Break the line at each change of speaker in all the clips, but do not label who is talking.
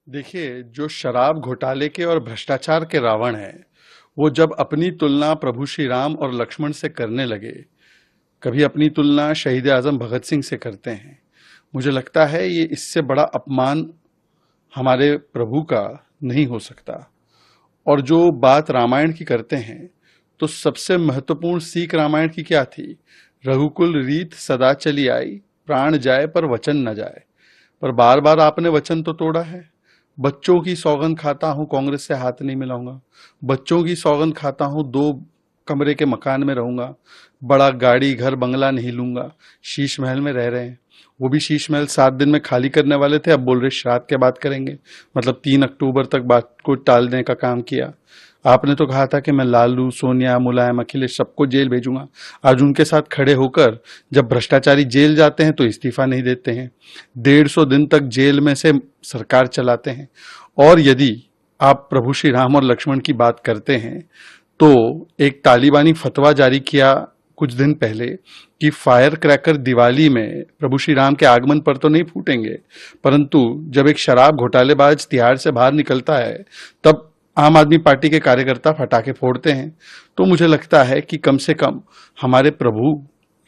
देखिए, जो शराब घोटाले के और भ्रष्टाचार के रावण हैं, वो जब अपनी तुलना प्रभु श्री राम और लक्ष्मण से करने लगे, कभी अपनी तुलना शहीद आजम भगत सिंह से करते हैं। मुझे लगता है ये इससे बड़ा अपमान हमारे प्रभु का नहीं हो सकता। और जो बात रामायण की करते हैं, तो सबसे महत्वपूर्ण सीख रामायण की क्या थी? रघुकुल रीत सदा चली आई, प्राण जाए पर वचन न जाए। पर बार बार आपने वचन तो तोड़ा है। बच्चों की सौगंध खाता हूं, कांग्रेस से हाथ नहीं मिलाऊंगा। बच्चों की सौगंध खाता हूं, 2 कमरे के मकान में रहूंगा। बड़ा गाड़ी घर बंगला नहीं लूंगा। शीश महल में रह रहे हैं। वो भी शीश महल 7 दिन में खाली करने वाले थे, अब बोल रहे श्राद्ध के बाद करेंगे। मतलब 3 अक्टूबर तक बात को टालने का काम किया। आपने तो कहा था कि मैं लालू, सोनिया, मुलायम, अखिलेश सबको जेल भेजूंगा। आज उनके साथ खड़े होकर जब भ्रष्टाचारी जेल जाते हैं तो इस्तीफा नहीं देते हैं। 150 दिन तक जेल में से सरकार चलाते हैं। और यदि आप प्रभु श्री राम और लक्ष्मण की बात करते हैं, तो एक तालिबानी फतवा जारी किया कुछ दिन पहले कि फायर क्रैकर दिवाली में प्रभु श्री राम के आगमन पर तो नहीं फूटेंगे, परंतु जब एक शराब घोटालेबाज तिहाड़ से बाहर निकलता है तब आम आदमी पार्टी के कार्यकर्ता फटाके फोड़ते हैं। तो मुझे लगता है कि कम से कम हमारे प्रभु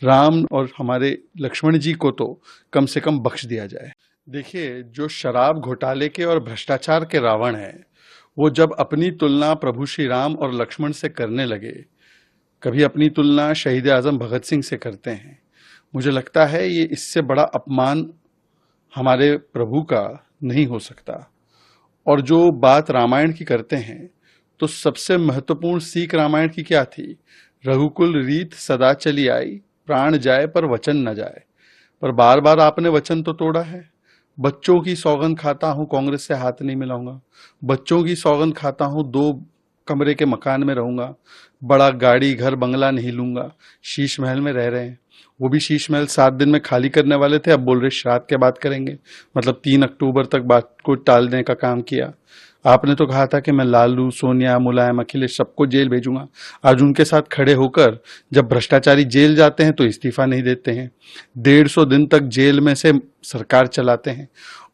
राम और हमारे लक्ष्मण जी को तो कम से कम बख्श दिया जाए। देखिए, जो शराब घोटाले के और भ्रष्टाचार के रावण हैं, वो जब अपनी तुलना प्रभु श्री राम और लक्ष्मण से करने लगे, कभी अपनी तुलना शहीद आजम भगत सिंह से करते हैं। मुझे लगता है ये इससे बड़ा अपमान हमारे प्रभु का नहीं हो सकता। और जो बात रामायण की करते हैं, तो सबसे महत्वपूर्ण सीख रामायण की क्या थी? रघुकुल रीत सदा चली आई, प्राण जाए पर वचन न जाए। पर बार बार आपने वचन तो तोड़ा है। बच्चों की सौगंध खाता हूं, कांग्रेस से हाथ नहीं मिलाऊंगा। बच्चों की सौगंध खाता हूं, 2 कमरे के मकान में रहूंगा। बड़ा गाड़ी घर बंगला नहीं लूंगा। शीश महल में रह रहे हैं। वो भी शीश महल 7 दिन में खाली करने वाले थे, अब बोल रहे श्राद्ध के बाद करेंगे। मतलब 3 अक्टूबर तक बात को टालने का काम किया। आपने तो कहा था कि मैं लालू, सोनिया, मुलायम, अखिलेश सबको जेल भेजूंगा। आज उनके साथ खड़े होकर जब भ्रष्टाचारी जेल जाते हैं तो इस्तीफा नहीं देते हैं। 150 दिन तक जेल में से सरकार चलाते हैं।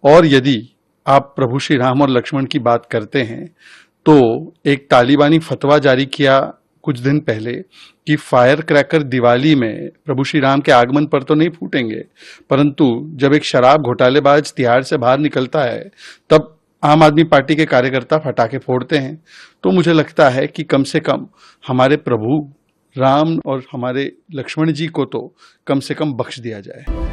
और यदि आप प्रभु श्री राम और लक्ष्मण की बात करते हैं, तो एक तालिबानी फतवा जारी किया कुछ दिन पहले कि फायर क्रैकर दिवाली में प्रभु श्री राम के आगमन पर तो नहीं फूटेंगे, परंतु जब एक शराब घोटालेबाज तिहाड़ से बाहर निकलता है तब आम आदमी पार्टी के कार्यकर्ता फटाके फोड़ते हैं। तो मुझे लगता है कि कम से कम हमारे प्रभु राम और हमारे लक्ष्मण जी को तो कम से कम बख्श दिया जाए।